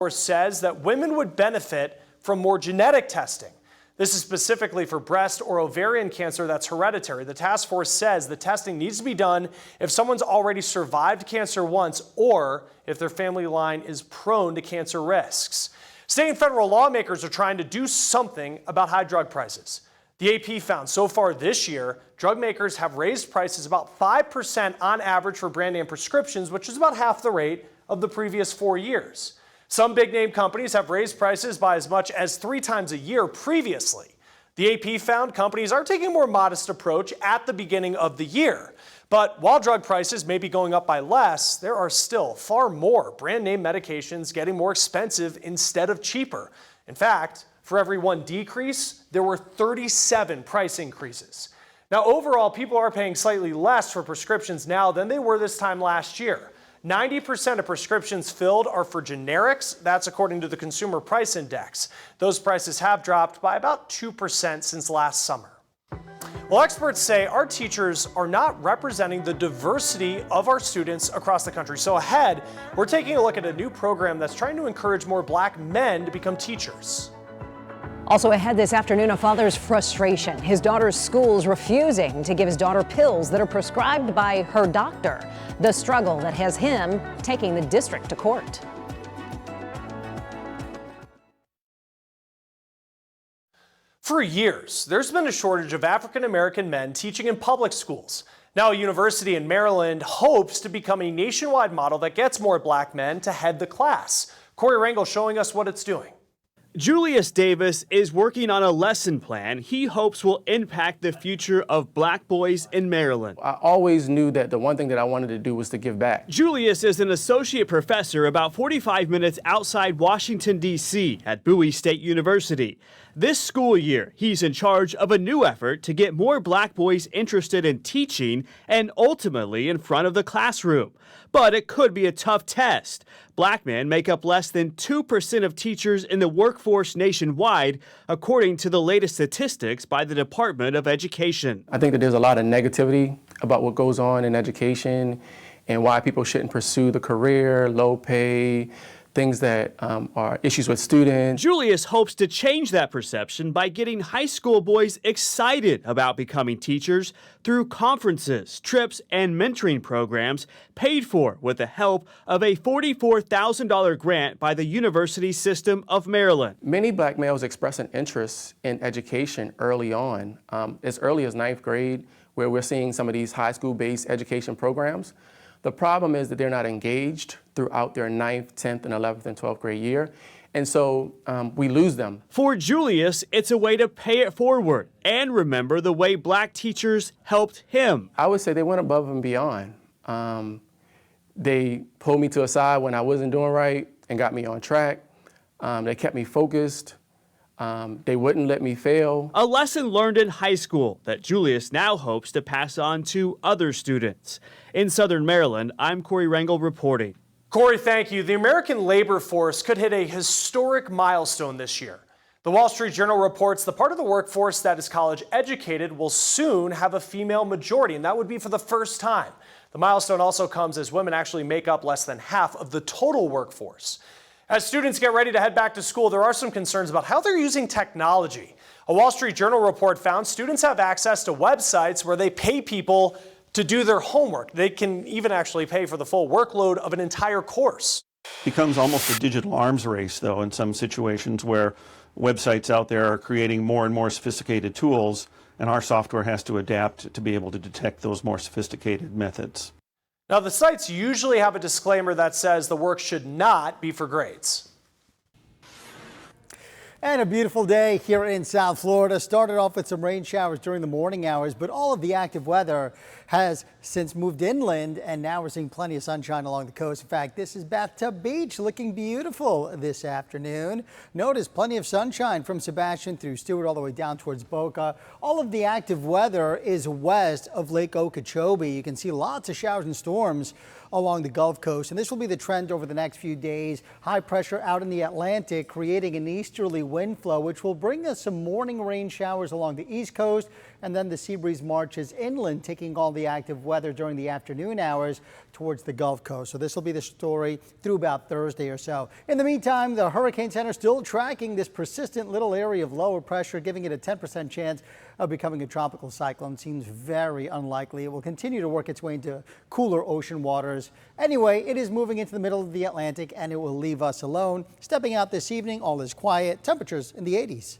Force says that women would benefit from more genetic testing. This is specifically for breast or ovarian cancer that's hereditary. The task force says the testing needs to be done if someone's already survived cancer once or if their family line is prone to cancer risks. State and federal lawmakers are trying to do something about high drug prices. The AP found so far this year, drug makers have raised prices about 5% on average for brand name prescriptions, which is about half the rate of the previous 4 years. Some big name companies have raised prices by as much as 3 times a year previously. The AP found companies are taking a more modest approach at the beginning of the year. But while drug prices may be going up by less, there are still far more brand name medications getting more expensive instead of cheaper. In fact, for every one decrease, there were 37 price increases. Now, overall, people are paying slightly less for prescriptions now than they were this time last year. 90% of prescriptions filled are for generics. That's according to the Consumer Price Index. Those prices have dropped by about 2% since last summer. Well, experts say our teachers are not representing the diversity of our students across the country. So ahead, we're taking a look at a new program that's trying to encourage more black men to become teachers. Also ahead this afternoon, a father's frustration. His daughter's school's refusing to give his daughter pills that are prescribed by her doctor. The struggle that has him taking the district to court. For years, there's been a shortage of African-American men teaching in public schools. Now, a university in Maryland hopes to become a nationwide model that gets more black men to head the class. Corey Rangel showing us what it's doing. Julius Davis is working on a lesson plan he hopes will impact the future of black boys in Maryland. I always knew that the one thing that I wanted to do was to give back. Julius is an associate professor about 45 minutes outside Washington, D.C. at Bowie State University. This school year, he's in charge of a new effort to get more black boys interested in teaching and ultimately in front of the classroom. But it could be a tough test. Black men make up less than 2% of teachers in the workforce nationwide, according to the latest statistics by the Department of Education. I think that there's a lot of negativity about what goes on in education and why people shouldn't pursue the career, low pay, things that are issues with students. Julius hopes to change that perception by getting high school boys excited about becoming teachers through conferences, trips, and mentoring programs paid for with the help of a $44,000 grant by the University System of Maryland. Many black males express an interest in education early on, as early as 9th grade, where we're seeing some of these high school-based education programs. The problem is that they're not engaged throughout their 9th, 10th, and 11th and 12th grade year. And so we lose them. For Julius, it's a way to pay it forward and remember the way black teachers helped him. I would say they went above and beyond. They pulled me to a side when I wasn't doing right and got me on track. They kept me focused. They wouldn't let me fail. A lesson learned in high school that Julius now hopes to pass on to other students. In Southern Maryland, I'm Corey Rangel reporting. Corey, thank you. The American labor force could hit a historic milestone this year. The Wall Street Journal reports the part of the workforce that is college educated will soon have a female majority, and that would be for the first time. The milestone also comes as women actually make up less than half of the total workforce. As students get ready to head back to school, there are some concerns about how they're using technology. A Wall Street Journal report found students have access to websites where they pay people to do their homework. They can even actually pay for the full workload of an entire course. Becomes almost a digital arms race, though, in some situations where websites out there are creating more and more sophisticated tools, and our software has to adapt to be able to detect those more sophisticated methods. Now, the sites usually have a disclaimer that says the work should not be for grades. And a beautiful day here in South Florida. Started off with some rain showers during the morning hours, but all of the active weather has since moved inland, and now we're seeing plenty of sunshine along the coast. In fact, this is Bathtub Beach looking beautiful this afternoon. Notice plenty of sunshine from Sebastian through Stewart all the way down towards Boca. All of the active weather is west of Lake Okeechobee. You can see lots of showers and storms along the Gulf Coast, and this will be the trend over the next few days. High pressure out in the Atlantic creating an easterly wind flow, which will bring us some morning rain showers along the East Coast and then the sea breeze marches inland, taking all the active weather during the afternoon hours towards the Gulf Coast. So this will be the story through about Thursday or so. In the meantime, the Hurricane Center still tracking this persistent little area of lower pressure, giving it a 10% chance of becoming a tropical cyclone. Seems very unlikely. It will continue to work its way into cooler ocean waters. Anyway, it is moving into the middle of the Atlantic and it will leave us alone. Stepping out this evening, all is quiet. Temperatures in the 80s.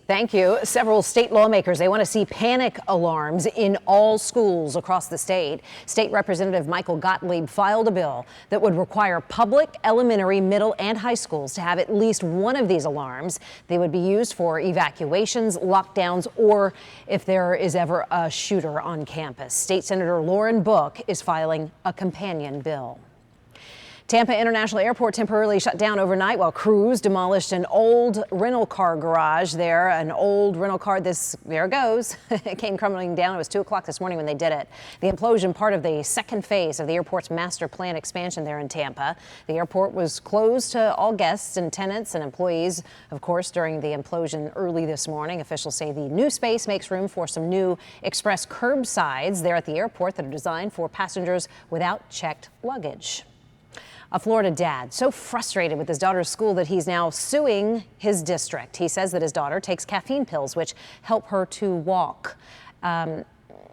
Thank you. Several state lawmakers, they want to see panic alarms in all schools across the state. State Representative Michael Gottlieb filed a bill that would require public, elementary, middle, and high schools to have at least one of these alarms. They would be used for evacuations, lockdowns, or if there is ever a shooter on campus. State Senator Lauren Book is filing a companion bill. Tampa International Airport temporarily shut down overnight while crews demolished an old rental car garage there. An old rental car, there it goes. It came crumbling down. It was 2 o'clock this morning when they did it. The implosion, part of the second phase of the airport's master plan expansion there in Tampa. The airport was closed to all guests and tenants and employees, of course, during the implosion early this morning. Officials say the new space makes room for some new express curbsides there at the airport that are designed for passengers without checked luggage. A Florida dad so frustrated with his daughter's school that he's now suing his district. He says that his daughter takes caffeine pills which help her to walk.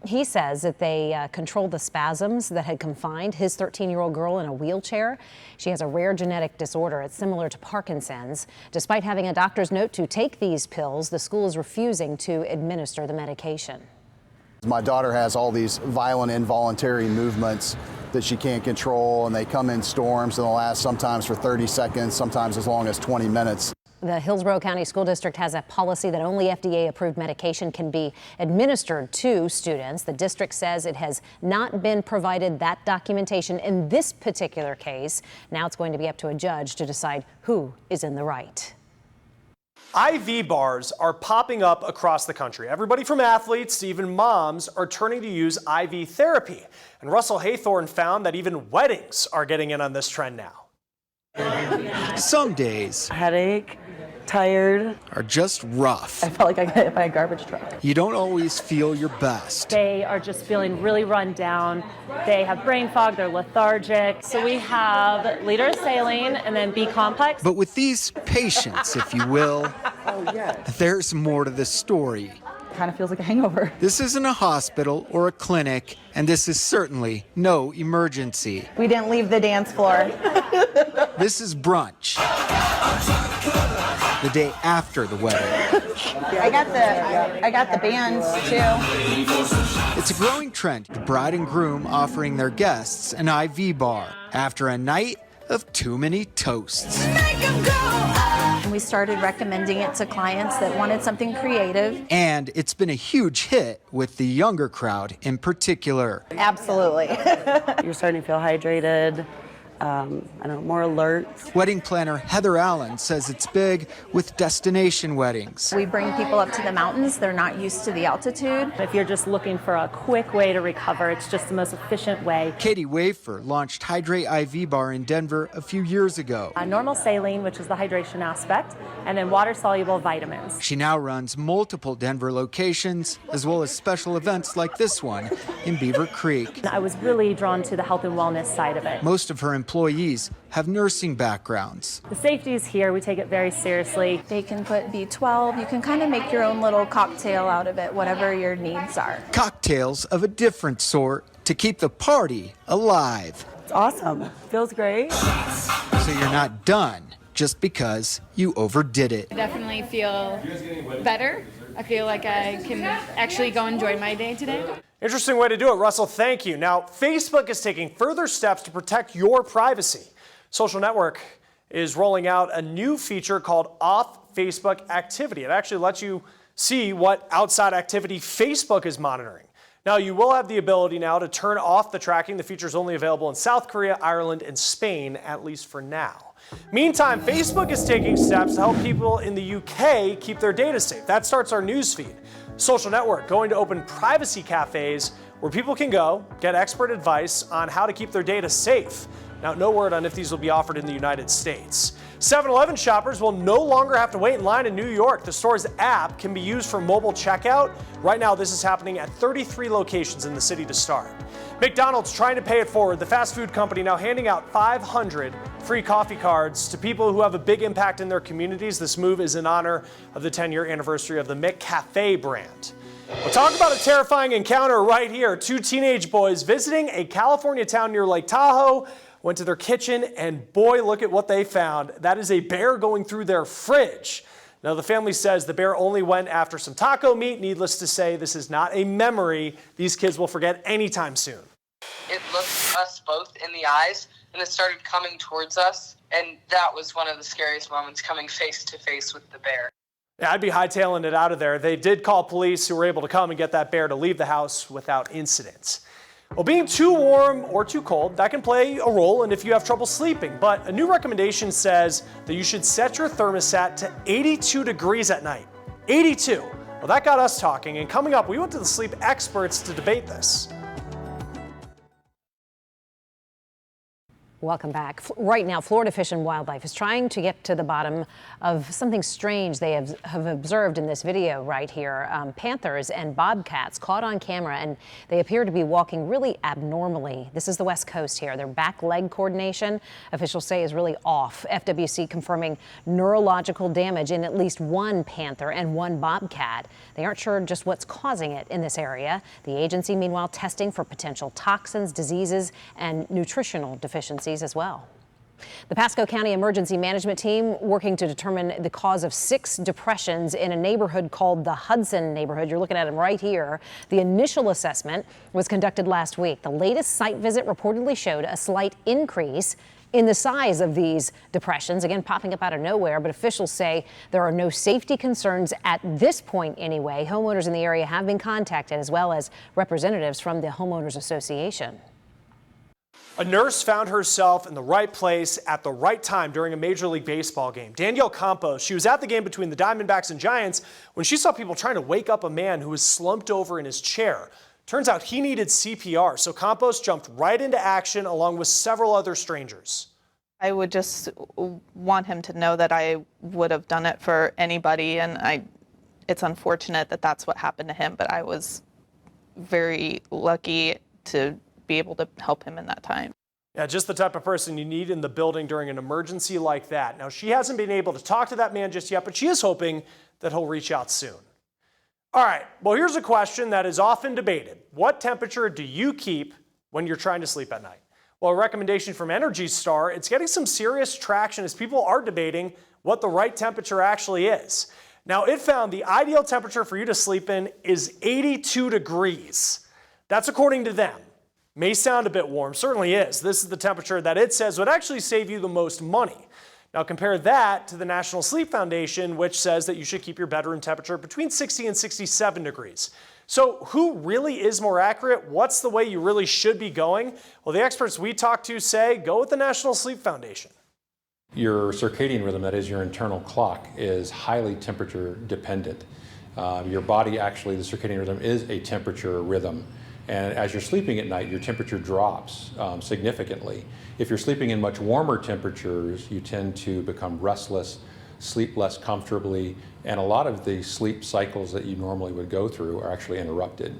He says that they controlled the spasms that had confined his 13-year-old girl in a wheelchair. She has a rare genetic disorder. It's similar to Parkinson's. Despite having a doctor's note to take these pills, the school is refusing to administer the medication. My daughter has all these violent involuntary movements that she can't control, and they come in storms and they'll last sometimes for 30 seconds, sometimes as long as 20 minutes. The Hillsborough County School District has a policy that only FDA-approved medication can be administered to students. The district says it has not been provided that documentation in this particular case. Now it's going to be up to a judge to decide who is in the right. IV bars are popping up across the country. Everybody from athletes to even moms are turning to use IV therapy. And Russell Haythorne found that even weddings are getting in on this trend now. Some days Headache, tired. are just rough. I felt like I got hit by a garbage truck. You don't always feel your best. They are just feeling really run down. They have brain fog, they're lethargic. So we have liter of saline and then B complex. But with these patients, if you will, there's more to the story. Kind of feels like a hangover. This isn't a hospital or a clinic, and this is certainly no emergency. We didn't leave the dance floor. This is brunch. The day after the wedding. I got the bands too. It's a growing trend, the bride and groom offering their guests an IV bar after a night of too many toasts. We started recommending it to clients that wanted something creative. And it's been a huge hit with the younger crowd in particular. Absolutely. You're starting to feel hydrated. More alert. Wedding planner Heather Allen says it's big with destination weddings. We bring people up to the mountains. They're not used to the altitude. If you're just looking for a quick way to recover, it's just the most efficient way. Katie Wafer launched Hydrate IV Bar in Denver a few years ago. Normal saline, which is the hydration aspect, and then water-soluble vitamins. She now runs multiple Denver locations, as well as special events like this one in Beaver Creek. I was really drawn to the health and wellness side of it. Most of her employees have nursing backgrounds. The safety is here. We take it very seriously. They can put B12. You can kind of make your own little cocktail out of it, whatever your needs are. Cocktails of a different sort to keep the party alive. It's awesome. Feels great. So you're not done just because you overdid it. I definitely feel better. I feel like I can actually go enjoy my day today. Interesting way to do it, Russell. Thank you. Now, Facebook is taking further steps to protect your privacy. Social Network is rolling out a new feature called Off Facebook Activity. It actually lets you see what outside activity Facebook is monitoring. Now, you will have the ability now to turn off the tracking. The feature is only available in South Korea, Ireland, and Spain, at least for now. Meantime, Facebook is taking steps to help people in the UK keep their data safe. That starts our newsfeed. Social Network going to open privacy cafes where people can go get expert advice on how to keep their data safe. Now, no word on if these will be offered in the United States. 7-Eleven shoppers will no longer have to wait in line in New York. The store's app can be used for mobile checkout. Right now, this is happening at 33 locations in the city to start. McDonald's trying to pay it forward. The fast food company now handing out 500 free coffee cards to people who have a big impact in their communities. This move is in honor of the 10-year anniversary of the McCafe brand. We'll talk about a terrifying encounter right here. Two teenage boys visiting a California town near Lake Tahoe went to their kitchen, and boy, look at what they found. That is a bear going through their fridge. Now, the family says the bear only went after some taco meat. Needless to say, this is not a memory these kids will forget anytime soon. It looked us both in the eyes, and it started coming towards us, and that was one of the scariest moments, coming face to face with the bear. Yeah, I'd be hightailing it out of there. They did call police who were able to come and get that bear to leave the house without incident. Well, being too warm or too cold, that can play a role in if you have trouble sleeping. But a new recommendation says that you should set your thermostat to 82 degrees at night. 82. Well, that got us talking. And coming up, we went to the sleep experts to debate this. Welcome back. Right now, Florida Fish and Wildlife is trying to get to the bottom of something strange they have observed in this video right here. Panthers and bobcats caught on camera, and they appear to be walking really abnormally. This is the West Coast here. Their back leg coordination, officials say, is really off. FWC confirming neurological damage in at least one panther and one bobcat. They aren't sure just what's causing it in this area. The agency, meanwhile, testing for potential toxins, diseases, and nutritional deficiencies as well. The Pasco County Emergency Management Team working to determine the cause of 6 depressions in a neighborhood called the Hudson neighborhood. You're looking at them right here. The initial assessment was conducted last week. The latest site visit reportedly showed a slight increase in the size of these depressions, again popping up out of nowhere, but officials say there are no safety concerns at this point anyway. Homeowners in the area have been contacted, as well as representatives from the Homeowners Association. A nurse found herself in the right place at the right time during a Major League Baseball game. Danielle Campos, she was at the game between the Diamondbacks and Giants when she saw people trying to wake up a man who was slumped over in his chair. Turns out he needed CPR, so Campos jumped right into action along with several other strangers. I would just want him to know that I would have done it for anybody, and it's unfortunate that that's what happened to him, but I was very lucky to be able to help him in that time. Yeah, just the type of person you need in the building during an emergency like that. Now, she hasn't been able to talk to that man just yet, but she is hoping that he'll reach out soon. All right, well, here's a question that is often debated. What temperature do you keep when you're trying to sleep at night? Well, a recommendation from Energy Star, it's getting some serious traction as people are debating what the right temperature actually is. Now, it found the ideal temperature for you to sleep in is 82 degrees. That's according to them. May sound a bit warm, certainly is. This is the temperature that it says would actually save you the most money. Now compare that to the National Sleep Foundation, which says that you should keep your bedroom temperature between 60 and 67 degrees. So who really is more accurate? What's the way you really should be going? Well, the experts we talked to say go with the National Sleep Foundation. Your circadian rhythm, that is your internal clock, is highly temperature dependent. Your body actually, the circadian rhythm is a temperature rhythm. And as you're sleeping at night, your temperature drops significantly. If you're sleeping in much warmer temperatures, you tend to become restless, sleep less comfortably, and a lot of the sleep cycles that you normally would go through are actually interrupted.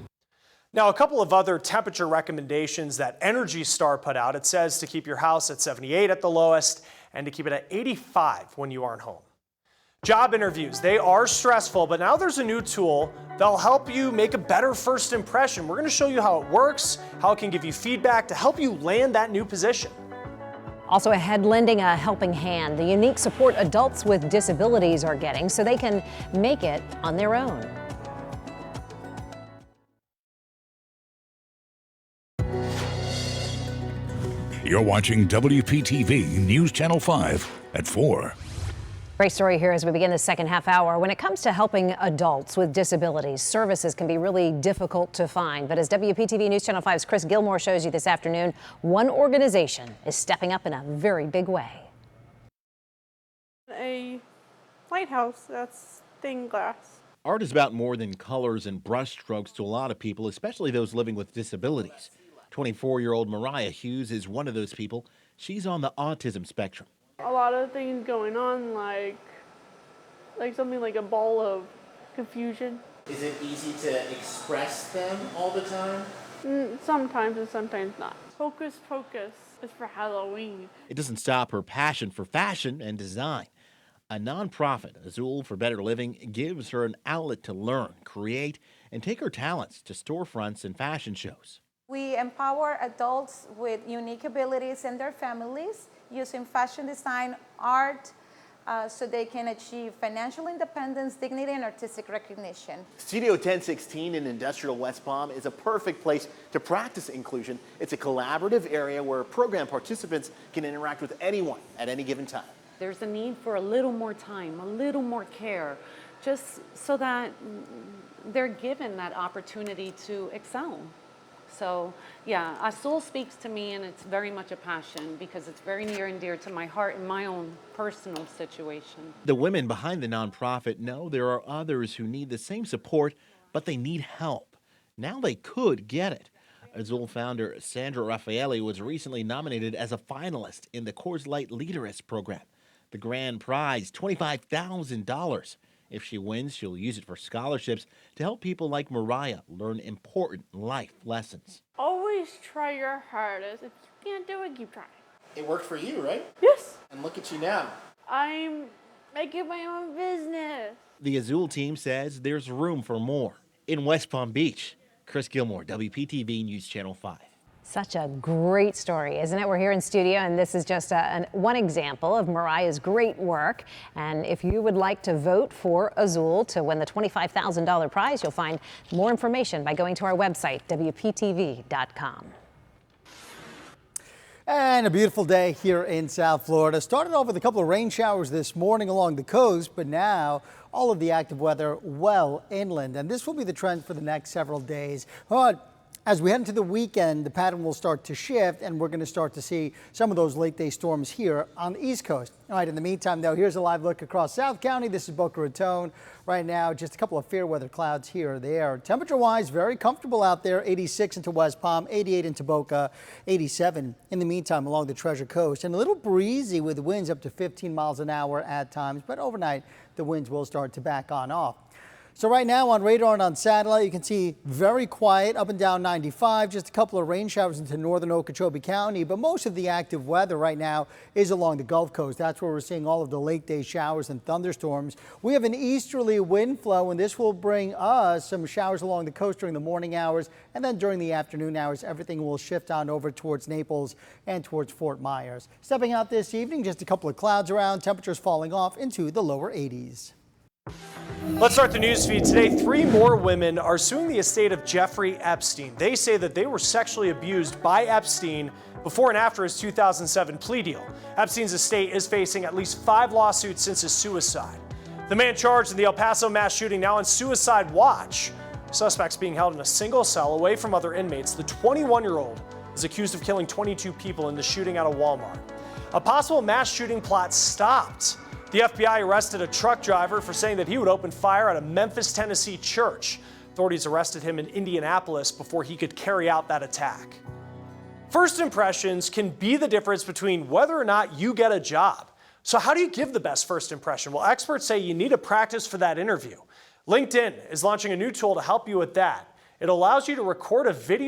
Now, a couple of other temperature recommendations that Energy Star put out. It says to keep your house at 78 at the lowest and to keep it at 85 when you aren't home. Job interviews, they are stressful, but now there's a new tool that'll help you make a better first impression. We're going to show you how it works, how it can give you feedback to help you land that new position. Also ahead, lending a helping hand, the unique support adults with disabilities are getting so they can make it on their own. You're watching WPTV News Channel 5 at 4. Great story here as we begin the second half hour. When it comes to helping adults with disabilities, services can be really difficult to find. But as WPTV News Channel 5's Chris Gilmore shows you this afternoon, one organization is stepping up in a very big way. A lighthouse that's stained glass. Art is about more than colors and brushstrokes to a lot of people, especially those living with disabilities. 24-year-old Mariah Hughes is one of those people. She's on the autism spectrum. A lot of things going on, like something like a ball of confusion. Is it easy to express them all the time? Sometimes and sometimes not. Hocus Pocus is for Halloween. It doesn't stop her passion for fashion and design. A nonprofit, Azul for Better Living, gives her an outlet to learn, create, and take her talents to storefronts and fashion shows. We empower adults with unique abilities and their families using fashion design, art, so they can achieve financial independence, dignity, and artistic recognition. Studio 1016 in Industrial West Palm is a perfect place to practice inclusion. It's a collaborative area where program participants can interact with anyone at any given time. There's a need for a little more time, a little more care, just so that they're given that opportunity to excel. So yeah, Azul speaks to me, and it's very much a passion because it's very near and dear to my heart in my own personal situation. The women behind the nonprofit know there are others who need the same support, but they need help. Now they could get it. Azul founder Sandra Raffaelli was recently nominated as a finalist in the Coors Light Leaderess program. The grand prize, $25,000. If she wins, she'll use it for scholarships to help people like Mariah learn important life lessons. Always try your hardest. If you can't do it, keep trying. It worked for you, right? Yes. And look at you now. I'm making my own business. The Azul team says there's room for more. In West Palm Beach, Chris Gilmore, WPTV News Channel 5. Such a great story, isn't it? We're here in studio, and this is just one example of Mariah's great work. And if you would like to vote for Azul to win the $25,000 prize, you'll find more information by going to our website, WPTV.com. And a beautiful day here in South Florida. Started off with a couple of rain showers this morning along the coast, but now all of the active weather well inland. And this will be the trend for the next several days. But as we head into the weekend, the pattern will start to shift, and we're going to start to see some of those late-day storms here on the East Coast. All right, in the meantime, though, here's a live look across South County. This is Boca Raton. Right now, just a couple of fair weather clouds here or there. Temperature-wise, very comfortable out there. 86 into West Palm, 88 into Boca, 87 in the meantime along the Treasure Coast. And a little breezy with winds up to 15 miles an hour at times, but overnight, the winds will start to back on off. So right now on radar and on satellite, you can see very quiet up and down 95, just a couple of rain showers into northern Okeechobee County, but most of the active weather right now is along the Gulf Coast. That's where we're seeing all of the late day showers and thunderstorms. We have an easterly wind flow, and this will bring us some showers along the coast during the morning hours, and then during the afternoon hours, everything will shift on over towards Naples and towards Fort Myers. Stepping out this evening, just a couple of clouds around, temperatures falling off into the lower 80s. Let's start the news feed today. 3 more women are suing the estate of Jeffrey Epstein. They say that they were sexually abused by Epstein before and after his 2007 plea deal. Epstein's estate is facing at least 5 lawsuits since his suicide. The man charged in the El Paso mass shooting now on suicide watch. Suspects being held in a single cell away from other inmates. The 21-year-old is accused of killing 22 people in the shooting at a Walmart. A possible mass shooting plot stopped. The FBI arrested a truck driver for saying that he would open fire at a Memphis, Tennessee church. Authorities arrested him in Indianapolis before he could carry out that attack. First impressions can be the difference between whether or not you get a job. So how do you give the best first impression? Well, experts say you need to practice for that interview. LinkedIn is launching a new tool to help you with that. It allows you to record a video